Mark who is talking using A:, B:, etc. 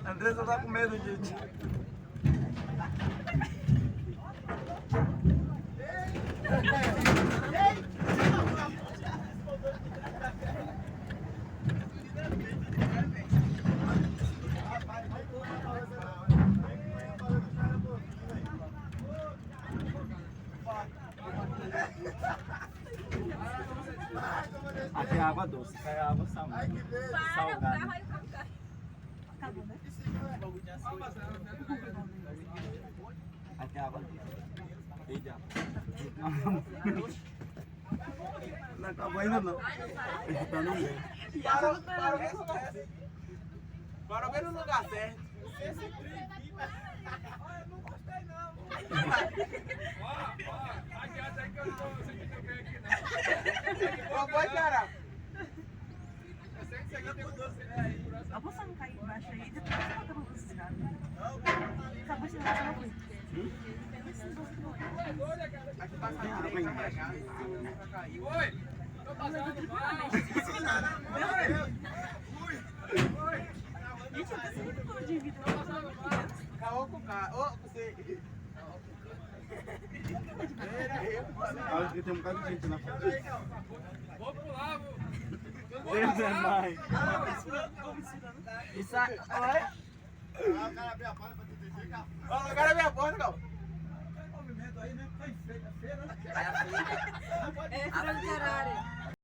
A: Andressa tá com medo, gente.
B: Aqui é água doce, aqui é água salgada.
C: Acabou, né?
B: Aqui é água doce. E já.
A: Não acabou ainda não.
B: Tá no meio.
D: Para ver no lugar certo.
E: Esse trigo. Olha, eu não gostei não. Ó, adianta aí que eu não tô sentindo bem aqui não.
D: Qual foi, cara?
E: Eu sei que isso aqui tem um doce aí.
C: Eu posso não cair embaixo aí e depois eu boto no doce, cara. Acabou de levar uma coisa. Esses doces não é.
D: Aqui passa água aí.
E: Oi! Tô passando mal.
C: Gente, eu tô muito bom de vida.
D: Caô com cara. Ô, você.
B: Olha que tem um bocado de gente na frente.
E: Vou pular, vou.
B: Deus é mais.
D: Isso aí. Olha.
A: O cara abriu a porta pra tu descer, cara.
D: Ó, o cara abriu a porta, cara.
A: Movimento aí, né? Tá em feira, né?
C: É, frango caralho.